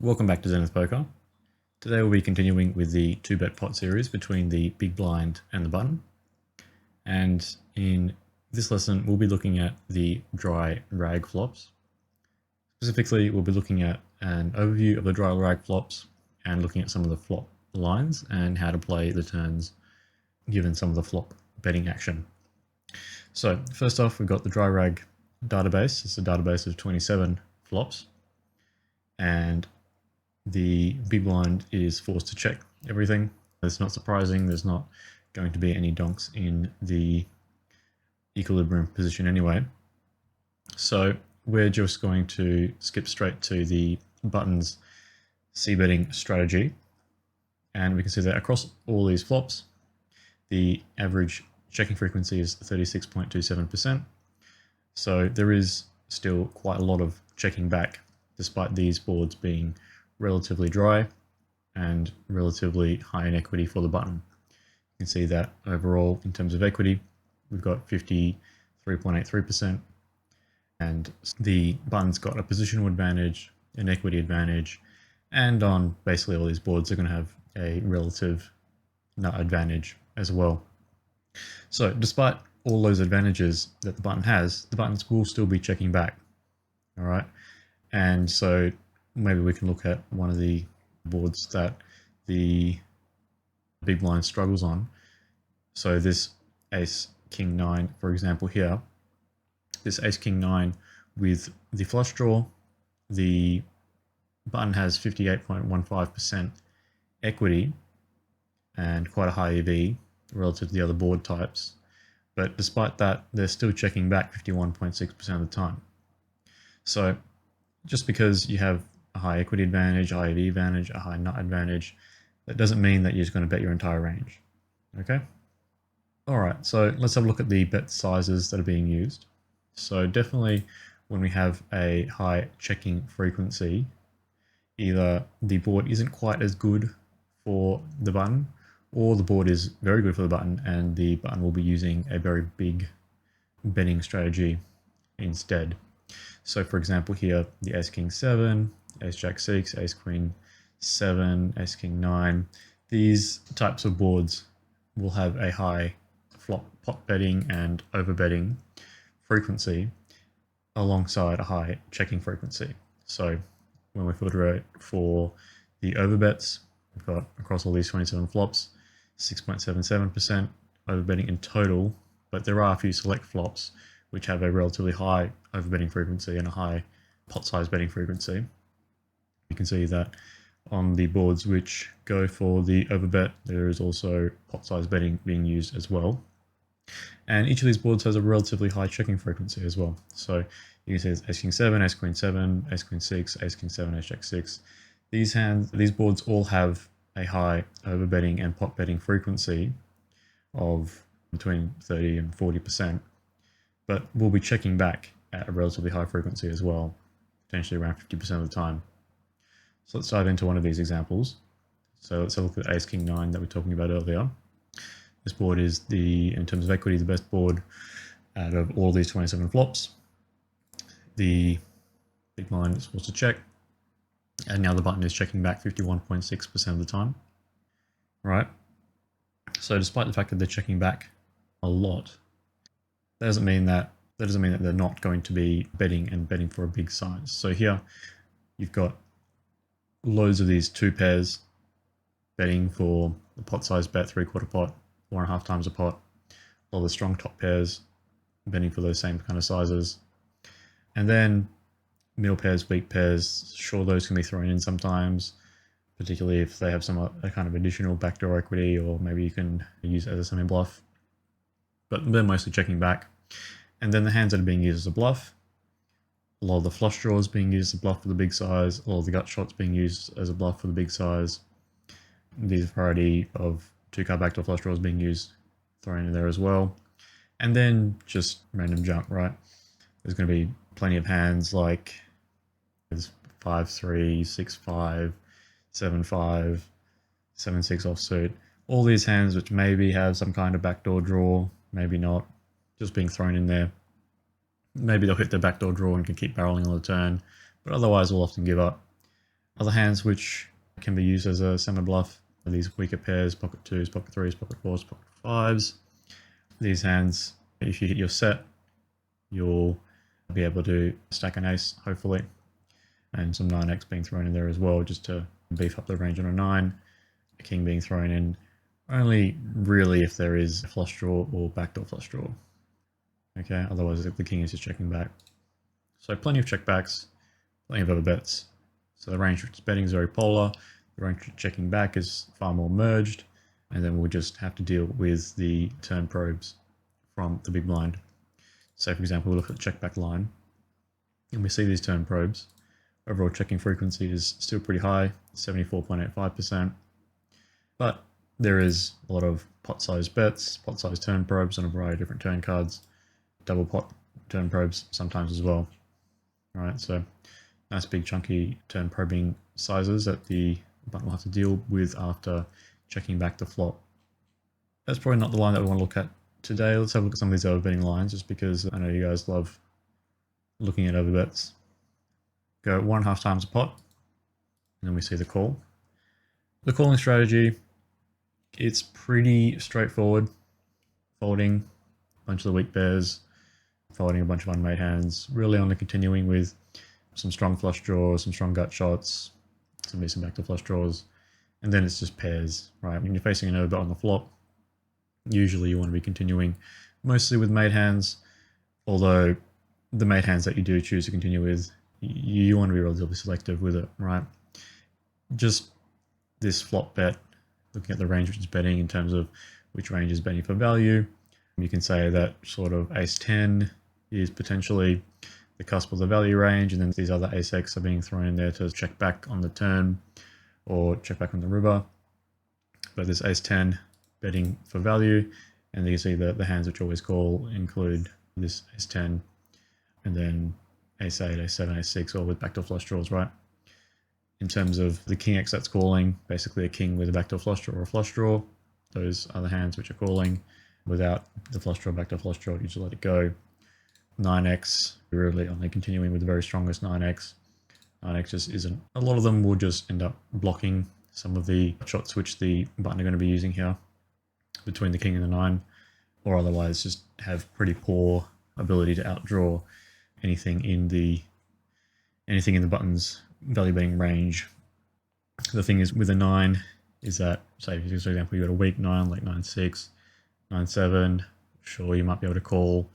Welcome back to Zenith Poker. Today we'll be continuing with the 2-bet pot series between the big blind and the button. And in this lesson we'll be looking at the dry rag flops. Specifically we'll be looking at an overview of the dry rag flops and looking at some of the flop lines and how to play the turns given some of the flop betting action. So first off, we've got the dry rag database. It's a database of 27 flops, and the big blind is forced to check everything. It's not surprising, there's not going to be any donks in the equilibrium position anyway. So we're just going to skip straight to the button's c-betting strategy, and we can see that across all these flops the average checking frequency is 36.27%. So there is still quite a lot of checking back despite these boards being relatively dry and relatively high in equity for the button. You can see that overall in terms of equity we've got 53.83%, and the button's got a positional advantage, an equity advantage, and on basically all these boards they're going to have a relative nut advantage as well. So despite all those advantages that the button has, the buttons will still be checking back. All right, and so maybe we can look at one of the boards that the big blind struggles on. So this ace king 9, for example, here, this ace king 9 with the flush draw, the button has 58.15% equity and quite a high EV relative to the other board types, but despite that they're still checking back 51.6% of the time. So just because you have a high equity advantage, a high EV advantage, a high nut advantage, that doesn't mean that you're just going to bet your entire range. Okay? Alright, so let's have a look at the bet sizes that are being used. So definitely when we have a high checking frequency, either the board isn't quite as good for the button, or the board is very good for the button and the button will be using a very big betting strategy instead. So for example here, the ace king 7, ace jack 6, ace queen 7, ace king 9, these types of boards will have a high flop pot betting and over betting frequency alongside a high checking frequency. So when we filter out for the overbets, we've got across all these 27 flops 6.77% overbetting in total, but there are a few select flops which have a relatively high overbetting frequency and a high pot size betting frequency. You can see that on the boards which go for the overbet, there is also pot size betting being used as well. And each of these boards has a relatively high checking frequency as well. So you can see it's ace king 7, ace queen 7, ace queen 6, ace king 7, ace jack 6. These boards all have a high overbetting and pot betting frequency of between 30 and 40%, but we'll be checking back at a relatively high frequency as well, potentially around 50% of the time. So let's dive into one of these examples. So let's have a look at ace king 9 that we were talking about earlier. This board is in terms of equity, the best board out of all these 27 flops. The big blind is supposed to check, and now the button is checking back 51.6% of the time, right? So despite the fact that they're checking back a lot, that doesn't mean that they're not going to be betting for a big size. So here you've got loads of these 2 pairs betting for the pot size bet, 3/4 pot, 4.5 times a pot. All the strong top pairs betting for those same kind of sizes, and then middle pairs, weak pairs, sure, those can be thrown in sometimes, particularly if they have a kind of additional backdoor equity, or maybe you can use it as a semi-bluff. But they're mostly checking back. And then the hands that are being used as a bluff, a lot of the flush draws being used as a bluff for the big size, a lot of the gut shots being used as a bluff for the big size. These variety of 2-card backdoor flush draws being used, thrown in there as well. And then just random junk, right? There's going to be plenty of hands like there's 5-3, 6-5, 7-5, 7-6 offsuit. All these hands which maybe have some kind of backdoor draw, maybe not, just being thrown in there. Maybe they'll hit their backdoor draw and can keep barreling on the turn, but otherwise will often give up. Other hands which can be used as a semi-bluff are these weaker pairs, pocket twos, pocket threes, pocket fours, pocket fives. These hands, if you hit your set, you'll be able to stack an ace, hopefully, and some 9x being thrown in there as well, just to beef up the range on a 9. A king being thrown in only really if there is a flush draw or backdoor flush draw. Okay, otherwise the king is just checking back. So plenty of checkbacks, plenty of overbets. So the range which is betting is very polar, the range which is checking back is far more merged, and then we'll just have to deal with the turn probes from the big blind. So for example, we look at the check back line, and we see these turn probes. Overall checking frequency is still pretty high, 74.85%, but there is a lot of pot size bets, pot size turn probes on a variety of different turn cards, double pot turn probes sometimes as well. All right, so nice big chunky turn probing sizes that the button will have to deal with after checking back the flop. That's probably not the line that we want to look at today. Let's have a look at some of these overbetting lines, just because I know you guys love looking at overbets. Go 1.5 times a pot, and then we see the call. The calling strategy, it's pretty straightforward. Folding a bunch of the weak pairs, folding a bunch of unmade hands, really only continuing with some strong flush draws, some strong gut shots, some decent backdoor flush draws, and then it's just pairs, right? When you're facing an overbet on the flop, usually you want to be continuing mostly with made hands, although the made hands that you do choose to continue with, you want to be relatively selective with it, right? Just this flop bet, looking at the range which is betting in terms of which range is betting for value, you can say that sort of ace-10 is potentially the cusp of the value range, and then these other ace-x are being thrown in there to check back on the turn or check back on the river. But this ace-10 betting for value, and you can see the hands which always call include this ace-10, and then ace-8, ace-7, ace-6, all with backdoor flush draws, right? In terms of the king-x that's calling, basically a king with a backdoor flush draw or a flush draw. Those are the hands which are calling. Without the flush draw, backdoor flush draw, you just let it go. 9x, we're really only continuing with the very strongest 9x. 9x just isn't. A lot of them will just end up blocking some of the shots which the button are going to be using here between the king and the 9, or otherwise just have pretty poor ability to outdraw anything in the button's value betting range. The thing is with a 9 is that, say for example, you got a weak 9 like 9-6, 9-7, sure you might be able to call,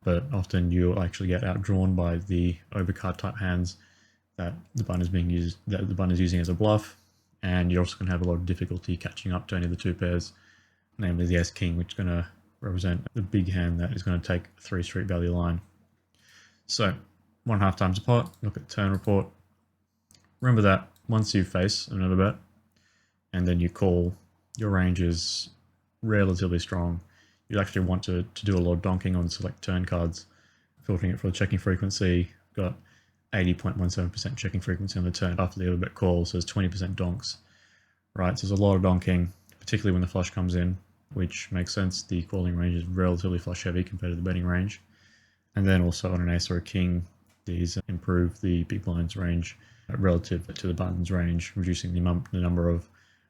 but often you'll actually get outdrawn by the overcard type hands that the button is using as a bluff, and you're also going to have a lot of difficulty catching up to any of the two pairs, namely the ace-king, which is going to represent the big hand that is going to take a 3 street value line. So 1.5 times a pot, look at turn report. Remember that once you face an overbet and then you call, your range is relatively strong. You actually want to do a lot of donking on select turn cards, filtering it for the checking frequency. Got 80.17% checking frequency on the turn after the overbet call, so there's 20% donks, right? So there's a lot of donking, particularly when the flush comes in, which makes sense. The calling range is relatively flush heavy compared to the betting range. And then also on an ace or a king, these improve the big blind's range relative to the button's range, reducing the number of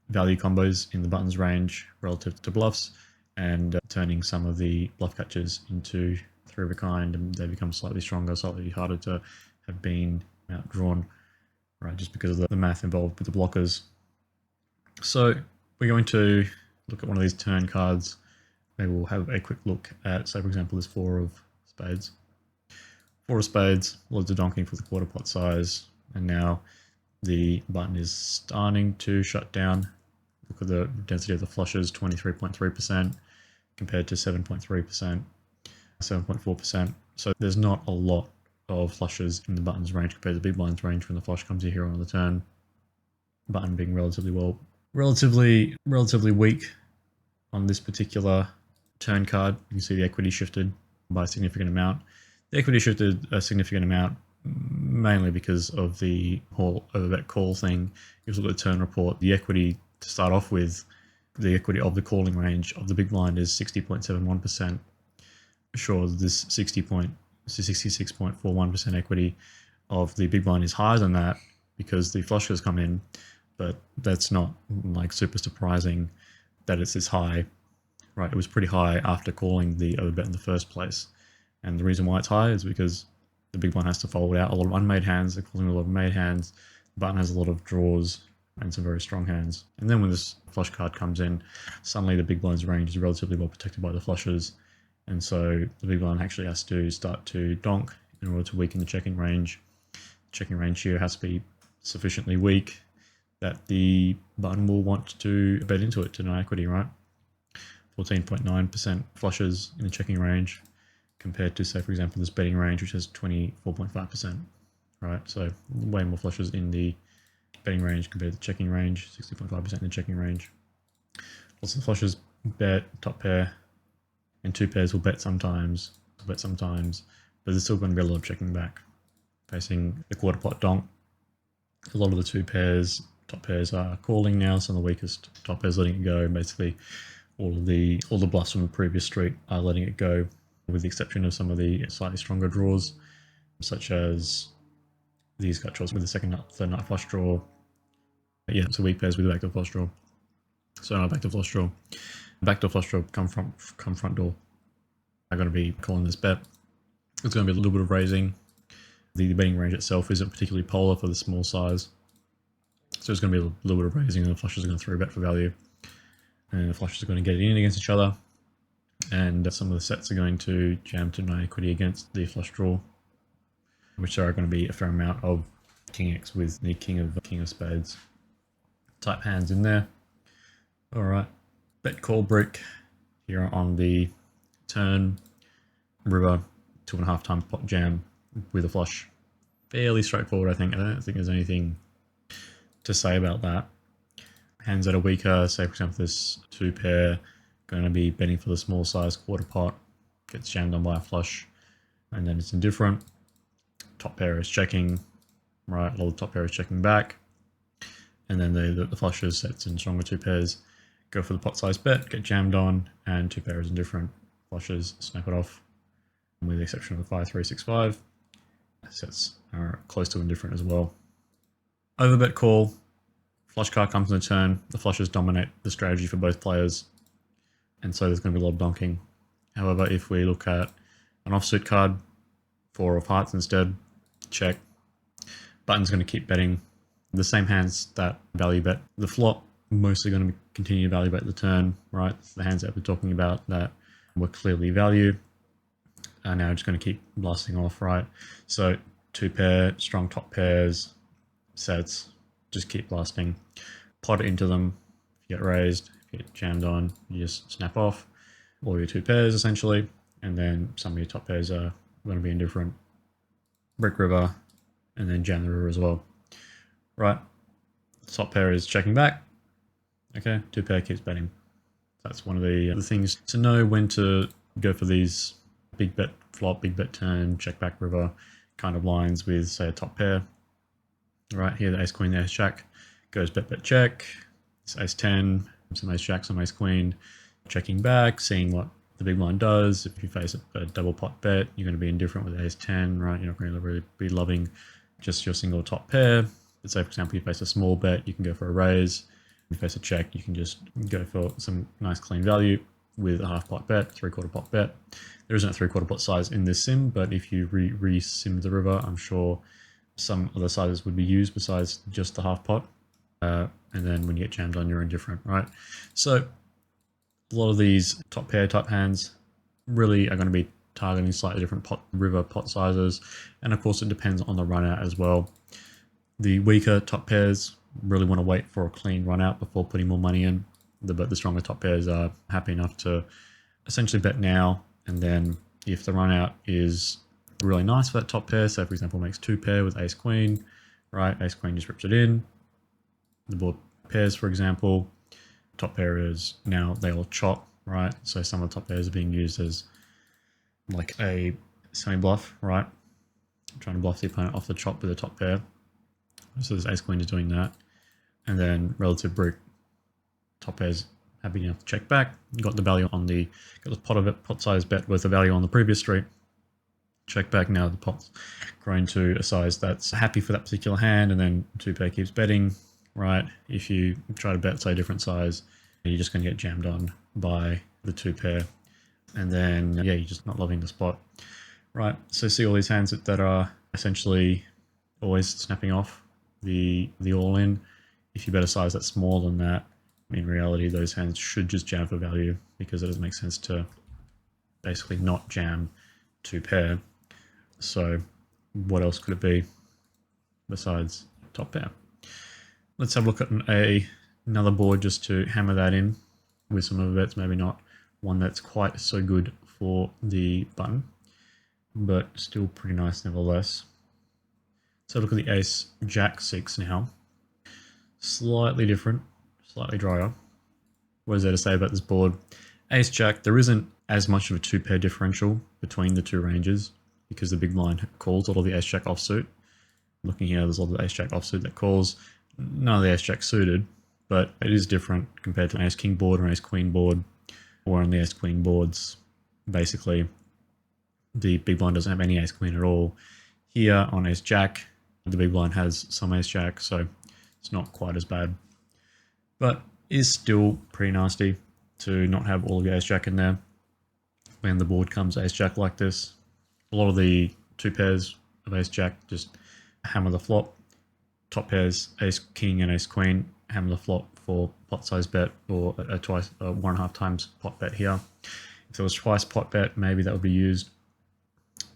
value combos in the button's range relative to bluffs, and turning some of the bluff catchers into 3 of a kind, and they become slightly stronger, slightly harder to have been outdrawn, right, just because of the math involved with the blockers. So we're going to look at one of these turn cards. Maybe we'll have a quick look at, say for example, this 4 of spades. 4 of spades, loads of donking for the quarter pot size, and now the button is starting to shut down. Look at the density of the flushes, 23.3% compared to 7.3%, 7.4%. So there's not a lot of flushes in the button's range compared to the big blind's range when the flush comes in here on the turn. Button being relatively weak on this particular turn card. You can see the equity shifted by a significant amount. The equity shifted a significant amount mainly because of the whole overbet call thing. If you look at the turn report, the equity to start off with, the equity of the calling range of the big blind is 60.71%. Sure, this 66.41% equity of the big blind is higher than that, because the flush has come in, but that's not like super surprising that it's this high, right? It was pretty high after calling the overbet in the first place. And the reason why it's high is because the big blind has to fold out a lot of unmade hands. They're calling a lot of made hands. The button has a lot of draws and some very strong hands. And then when this flush card comes in, suddenly the big blind's range is relatively well protected by the flushes. And so the big blind actually has to start to donk in order to weaken the checking range. Checking range here has to be sufficiently weak that the button will want to bet into it to no equity, right? 14.9% flushes in the checking range compared to, say, for example, this betting range, which has 24.5%, right? So way more flushes in the betting range compared to the checking range, 60.5% in the checking range. Lots of flushes bet, top pair, and two pairs will bet sometimes, but there's still going to be a lot of checking back. Facing the quarter pot donk, a lot of the two pairs, top pairs are calling now, some of the weakest top pairs letting it go. Basically, all the bluffs from the previous street are letting it go, with the exception of some of the slightly stronger draws, such as these gut draws with the second nut, third nut flush draw. But yeah, so weak pairs with the backdoor flush draw. So now backdoor flush draw. Backdoor flush draw come front door. I'm going to be calling this bet. It's going to be a little bit of raising. The betting range itself isn't particularly polar for the small size. So it's going to be a little bit of raising, and the flushes are going to 3-bet for value. And the flushes are going to get in against each other. And some of the sets are going to jam to no equity against the flush draw, which are going to be a fair amount of King X with the King of Spades type hands in there. All right, bet call brick here on the turn, river, 2.5 times pot jam with a flush. Fairly straightforward, I think. I don't think there's anything to say about that. Hands that are weaker, say for example this two pair, going to be betting for the small size quarter pot, gets jammed on by a flush, and then it's indifferent. Top pair is checking, right? A lot of the top pair is checking back, and then the flushes, sets in stronger two pairs, go for the pot size bet, get jammed on, and two pairs indifferent. Flushes snap it off, with the exception of the 5-3-6-5. Sets are close to indifferent as well. Overbet call, flush card comes on the turn, the flushes dominate the strategy for both players, and so there's going to be a lot of donking. However, if we look at an offsuit card, 4 of hearts instead, check. Button's going to keep betting the same hands that value bet the flop, mostly going to continue to value bet the turn, right? The hands that we're talking about that were clearly value are now just going to keep blasting off, right? So two pair, strong top pairs, sets, just keep blasting. Pot it into them. If you get raised, if you get jammed on, you just snap off all your two pairs essentially, and then some of your top pairs are going to be indifferent. Brick river, and then jam the river as well. Right, top pair is checking back. Okay, two pair keeps betting. That's one of the things to know when to go for these big bet flop, big bet turn, check back river kind of lines with, say, a top pair. Right here, the ace queen, the ace jack goes bet bet check. It's ace 10, some ace jack, some ace queen, checking back, seeing what the big blind does. If you face a double pot bet, you're going to be indifferent with ace 10, right? You're not going to really be loving just your single top pair. Let's say, for example, you face a small bet, you can go for a raise. If you face a check, you can just go for some nice clean value with a half pot bet, 3/4 pot bet. There isn't a 3/4 pot size in this sim, but if you re-sim the river, I'm sure some other sizes would be used besides just the half pot. And then when you get jammed on, you're indifferent, right? So a lot of these top pair type hands really are going to be targeting slightly different river pot sizes. And of course, it depends on the run out as well. The weaker top pairs really want to wait for a clean run out before putting more money in. The stronger top pairs are happy enough to essentially bet now. And then if the run out is really nice for that top pair, so for example, makes two pair with ace queen, right? Ace queen just rips it in. The board pairs, for example, top pair is now they all chop, right? So some of the top pairs are being used as like a semi-bluff, right? Trying to bluff the opponent off the chop with a top pair. So this ace queen is doing that. And then relative brick, top pairs happy enough to check back. Got the value on got the pot size bet with the value on the previous street. check back. Now the pot's grown to a size that's happy for that particular hand, and then 2-pair keeps betting, right? If you try to bet, say, a different size, you're just going to get jammed on by the 2-pair. And then, yeah, you're just not loving the spot, right? So see all these hands that are essentially always snapping off the all-in. If you bet a size that's smaller than that, in reality, those hands should just jam for value, because it doesn't make sense to basically not jam 2-pair. So what else could it be besides top pair? Let's have a look at another board just to hammer that in with some overbets. Maybe not one that's quite so good for the button, but still pretty nice nevertheless. So look at the ace jack 6 now. Slightly different, slightly drier. What is there to say about this board? Ace jack, there isn't as much of a 2-pair differential between the two ranges, because the big blind calls a lot of the ace jack offsuit. Looking here, there's a lot of ace jack offsuit that calls. None of the ace jack suited, but it is different compared to an ace king board or an ace queen board, or on the ace queen boards. Basically, the big blind doesn't have any ace queen at all. Here on ace jack, the big blind has some ace jack, so it's not quite as bad, but is still pretty nasty to not have all of your ace jack in there when the board comes ace jack like this. A lot of the 2 pairs of ace jack just hammer the flop. Top pairs, ace king and ace queen, hammer the flop for pot size bet, or a 1.5 times pot bet here. If there was twice pot bet, maybe that would be used,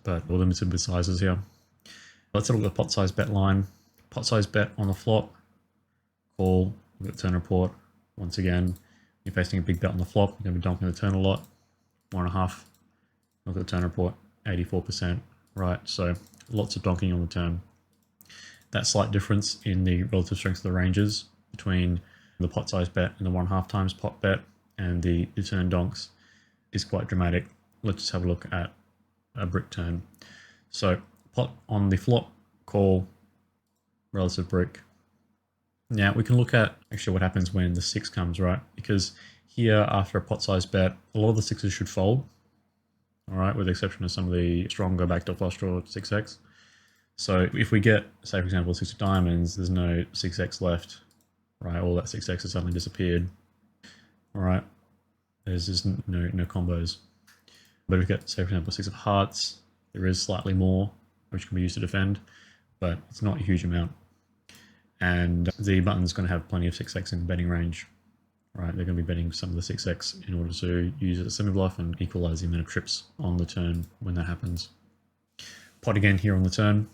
but we're limited with sizes here. Let's have a look at the pot size bet line. Pot size bet on the flop, call, look at the turn report. Once again, you're facing a big bet on the flop, you're going to be donking the turn a lot. 1.5, look at the turn report, 84%, right? So lots of donking on the turn. That slight difference in the relative strength of the ranges between the pot size bet and the 1.5 times pot bet and the turn donks is quite dramatic. Let's just have a look at a brick turn. So pot on the flop, call, relative brick. Now we can look at actually what happens when the 6 comes, right? Because here, after a pot size bet, a lot of the 6s should fold, all right, with the exception of some of the stronger backdoor flush draw 6x. So if we get, say for example, 6 of diamonds, there's no 6x left, right? All that 6x has suddenly disappeared, all right? There's just no combos. But if we get, say for example, 6 of hearts, there is slightly more, which can be used to defend, but it's not a huge amount. And the button's going to have plenty of 6x in the betting range, right? They're going to be betting some of the 6x in order to use it as a semi-bluff and equalize the amount of trips on the turn when that happens. Pot again here on the turn.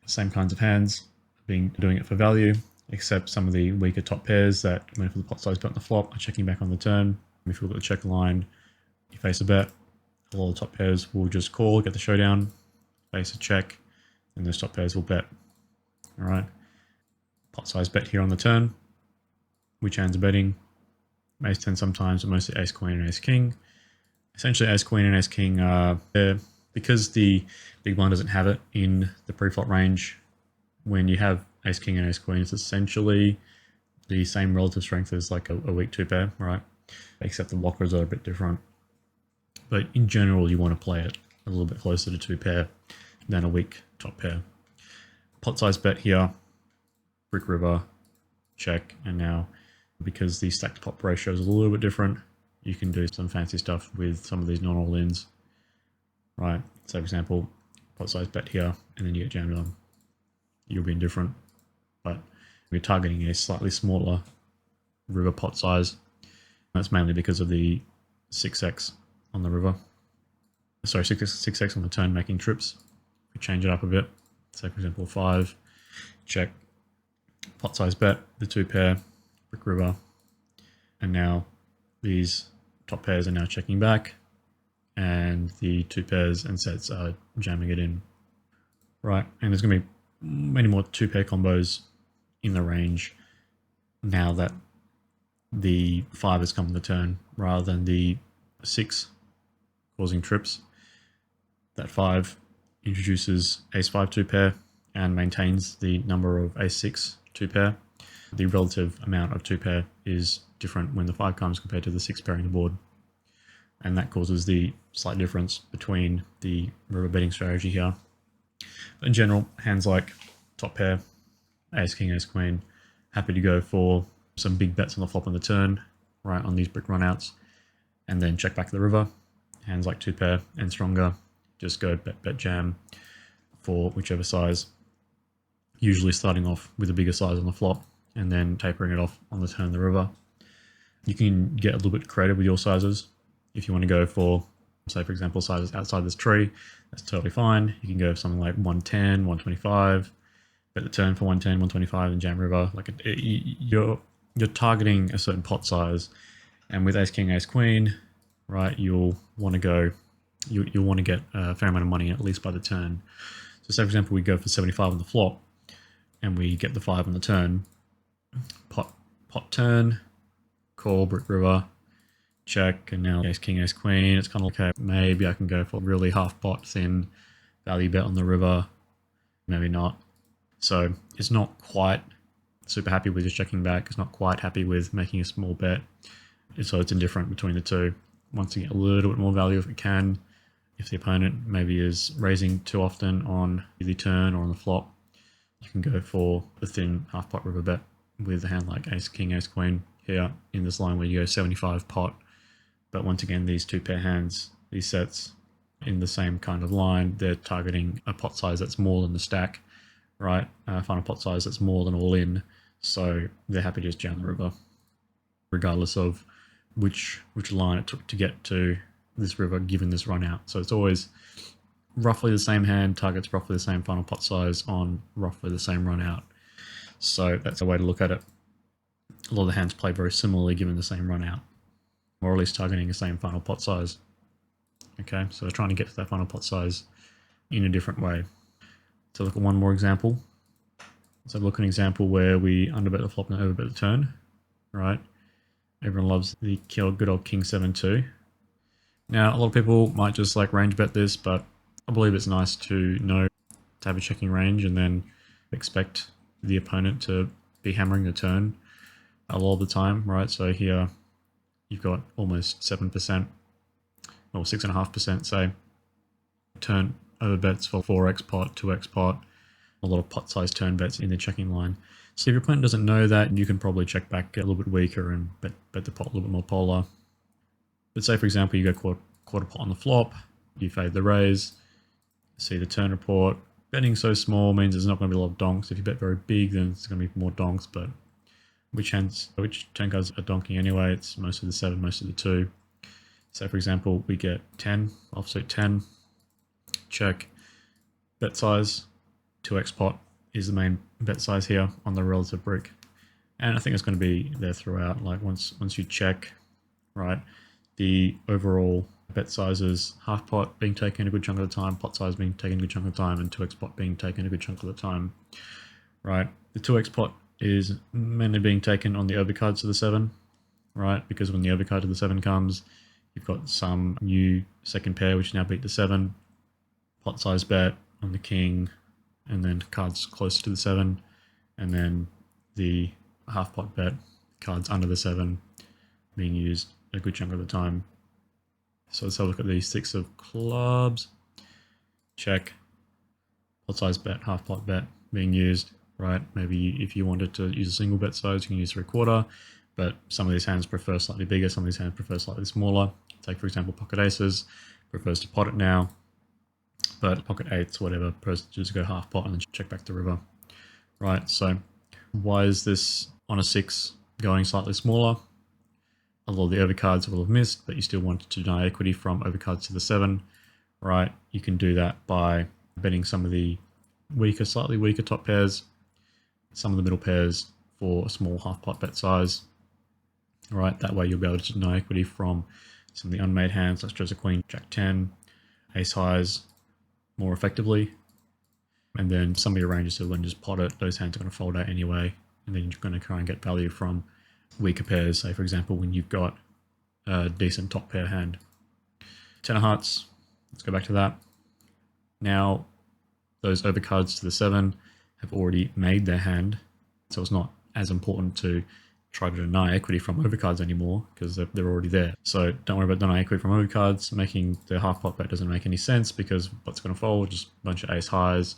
Same kinds of hands, doing it for value, except some of the weaker top pairs that went for the pot size bet on the flop are checking back on the turn. If you look at the check line, you face a bet, a lot of the top pairs will just call, get the showdown, face a check, and those top pairs will bet. All right. Pot size bet here on the turn. Which hands are betting? Ace 10 sometimes, but mostly ace queen and ace king. Essentially, ace queen and ace king are there because the big blind doesn't have it in the pre-flop range. When you have ace king and ace queen, it's essentially the same relative strength as like a weak 2-pair, right? Except the blockers are a bit different. But in general, you want to play it a little bit closer to 2-pair than a weak top pair. Pot size bet here. Brick river, check, and now because the stacked pop ratio is a little bit different, you can do some fancy stuff with some of these non-all-ins, right? So for example, pot size bet here, and then you get jammed on. You'll be indifferent, but we're targeting a slightly smaller river pot size. That's mainly because of the 6x on the river. Sorry, 6x on the turn making trips. We change it up a bit. So for example, 5, check, pot size bet, the 2-pair, brick river, and now these top pairs are now checking back, and the 2 pairs and sets are jamming it in, right? And there's going to be many more 2-pair combos in the range now that the 5 has come on the turn rather than the 6 causing trips. That 5 introduces ace 5 2-pair and maintains the number of ace 6 2-pair. The relative amount of 2-pair is different when the 5 comes compared to the 6 pairing the board. and that causes the slight difference between the river betting strategy here. But in general, hands like top pair, ace king, ace queen, happy to go for some big bets on the flop and the turn, right, on these brick runouts, and then check back the river. Hands like two pair and stronger, just go bet jam for whichever size, usually starting off with a bigger size on the flop and then tapering it off on the turn of the river. You can get a little bit creative with your sizes. If you want to go for, say for example, sizes outside this tree, that's totally fine. You can go for something like 110, 125, bet the turn for 110, 125 and jam river. Like you're targeting a certain pot size, and with ace king, ace queen, right, you'll want to go, you'll want to get a fair amount of money at least by the turn. So say for example we go for 75 on the flop and we get the 5 on the turn, pot turn, call, brick river, check, and now ace king, ace queen. It's kind of like, okay, maybe I can go for really half pot thin value bet on the river, maybe not. So it's not quite super happy with just checking back. It's not quite happy with making a small bet. So it's indifferent between the two. Wants to get a little bit more value if it can. If the opponent maybe is raising too often on the turn or on the flop, you can go for the thin half pot river bet with a hand like ace king, ace queen here in this line where you go 75 pot. But once again, these two pair hands, these sets in the same kind of line, they're targeting a pot size that's more than the stack, right? Final pot size that's more than all in. So they're happy to just jam the river, regardless of which line it took to get to this river given this run out. So it's always roughly the same hand, targets roughly the same final pot size on roughly the same run out. So that's a way to look at it. A lot of the hands play very similarly given the same run out, or at least targeting the same final pot size. Okay, so we're trying to get to that final pot size in a different way. So look at one more example. So look at an example where we underbet the flop and overbet the turn, right? Everyone loves the good old king 7-2. Now, a lot of people might just like range bet this, but I believe it's nice to know to have a checking range and then expect the opponent to be hammering the turn a lot of the time, right? So here you've got almost 7% or 6.5%, say, turn overbets for 4x pot, 2x pot, a lot of pot size turn bets in the checking line. So if your opponent doesn't know that, you can probably check back a little bit weaker and bet the pot a little bit more polar. But say for example you go quarter pot on the flop, you fade the raise, see the turn report. Betting so small means there's not going to be a lot of donks. If you bet very big, then it's going to be more donks. But which turn cards are donking anyway? It's most of the 7, most of the 2. So for example, we get 10, offsuit 10, check, bet size, 2x pot is the main bet size here on the relative brick. And I think it's going to be there throughout. Like once you check, right, the overall bet sizes, half pot being taken a good chunk of the time, pot size being taken a good chunk of the time, and 2x pot being taken a good chunk of the time, right? The 2x pot is mainly being taken on the overcards to the 7, right? Because when the overcard to the 7 comes, you've got some new second pair which now beat the 7, pot size bet on the king, and then cards closer to the 7, and then the half pot bet, cards under the 7 being used a good chunk of the time. So let's have a look at the 6 of clubs, check, pot size bet, half pot bet being used, right? Maybe if you wanted to use a single bet size, you can use 3/4, but some of these hands prefer slightly bigger, some of these hands prefer slightly smaller. Take for example pocket aces, prefers to pot it now, but pocket 8s, whatever, prefers to just go half pot and then check back the river, right? So why is this on a 6 going slightly smaller? A lot of the overcards will have missed, but you still want to deny equity from overcards to the 7, right? You can do that by betting some of the slightly weaker top pairs, some of the middle pairs for a small half pot bet size, right? That way you'll be able to deny equity from some of the unmade hands, such as a queen, jack 10, ace highs more effectively. And then some of your ranges will then just pot it. Those hands are going to fold out anyway, and then you're going to try and get value from weaker pairs. Say for example when you've got a decent top pair hand. 10 of hearts, let's go back to that. Now those overcards to the 7 have already made their hand, so it's not as important to try to deny equity from overcards anymore because they're already there. So don't worry about denying equity from overcards. Making the half pot bet doesn't make any sense because what's going to fold? Just a bunch of ace highs,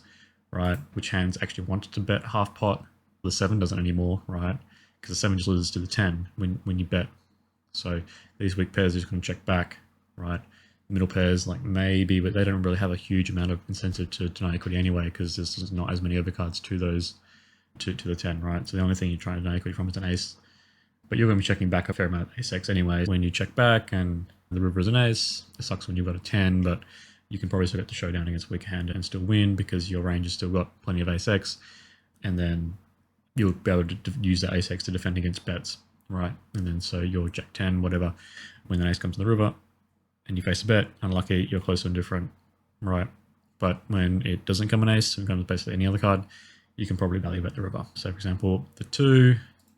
right? Which hands actually wanted to bet half pot? The 7 doesn't anymore, right? Because the 7 just loses to the 10 when you bet. So these weak pairs are just going to check back, right? Middle pairs, like maybe, but they don't really have a huge amount of incentive to deny equity anyway because there's not as many overcards to those to the 10, right? So the only thing you're trying to deny equity from is an ace. But you're going to be checking back a fair amount of ace-x anyway. When you check back and the river is an ace, it sucks when you've got a 10, but you can probably still get the showdown against a weaker hand and still win because your range has still got plenty of ace-x. And then you'll be able to use that ace-x to defend against bets, right? And then so your jack 10, whatever, when the ace comes in the river and you face a bet, unlucky, you're close to indifferent, right? But when it doesn't come an ace, it comes basically any other card, you can probably value bet the river. So for example, the 2,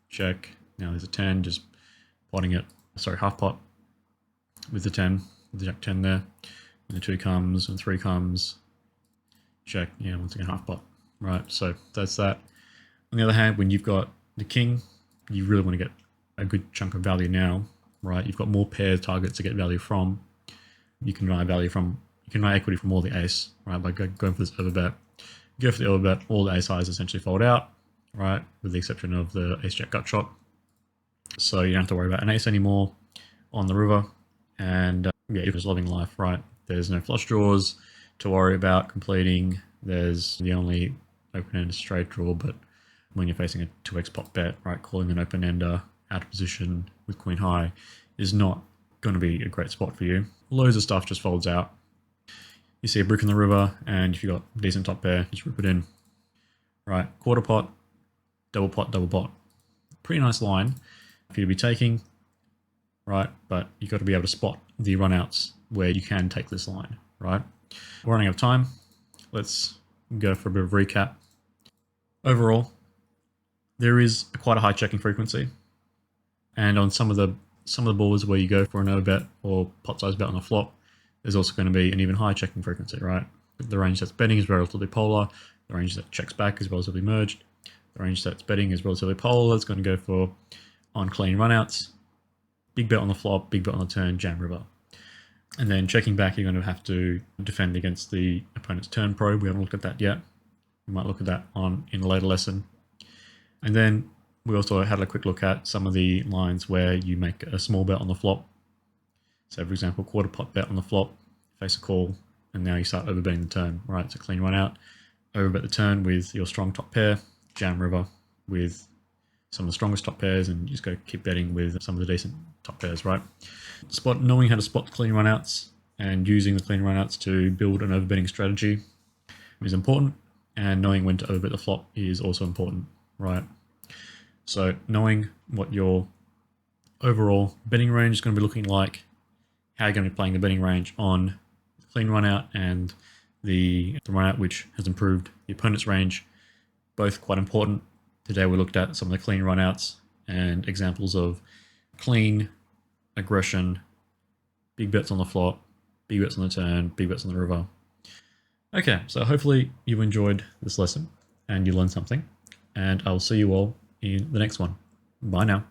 check, now there's a 10, just potting it, sorry, half pot with the 10, with the jack 10 there. When the 2 comes and 3 comes, check, yeah, once again, half pot, right? So that's that. On the other hand, when you've got the king, you really want to get a good chunk of value now, right? You've got more pair targets to get value from. You can deny value from, you can deny equity from all the ace, right? By going for this overbet. You go for the overbet, all the ace highs essentially fold out, right? With the exception of the ace jack gut shot. So you don't have to worry about an ace anymore on the river. And yeah, you're just loving life, right? There's no flush draws to worry about completing. There's the only open-ended straight draw, but when you're facing a 2x pot bet, right, calling an open-ender out of position with queen high is not going to be a great spot for you. Loads of stuff just folds out. You see a brick in the river, and if you've got decent top pair, just rip it in. Right, quarter pot, double pot, double pot. Pretty nice line for you to be taking, right? But you've got to be able to spot the runouts where you can take this line, right? We're running out of time. Let's go for a bit of recap. Overall, there is quite a high checking frequency, and on some of the boards where you go for an overbet or pot size bet on a flop, there's also going to be an even higher checking frequency, right? The range that's betting is relatively polar. The range that checks back is relatively merged. The range that's betting is relatively polar. It's going to go for on clean runouts, big bet on the flop, big bet on the turn, jam river. And then checking back, you're going to have to defend against the opponent's turn probe. We haven't looked at that yet. We might look at that in a later lesson. And then we also had a quick look at some of the lines where you make a small bet on the flop. So for example, quarter pot bet on the flop, face a call, and now you start overbetting the turn, right? It's a clean run out. Overbet the turn with your strong top pair, jam river with some of the strongest top pairs, and you just go keep betting with some of the decent top pairs, right? Knowing how to spot clean runouts and using the clean runouts to build an overbetting strategy is important, and knowing when to overbet the flop is also important, right? So knowing what your overall betting range is going to be looking like, how you're going to be playing the betting range on the clean run out and the run out which has improved the opponent's range, both quite important. Today we looked at some of the clean run outs and examples of clean, aggression, big bets on the flop, big bets on the turn, big bets on the river. Okay, so hopefully you enjoyed this lesson and you learned something, and I'll see you all in the next one. Bye now.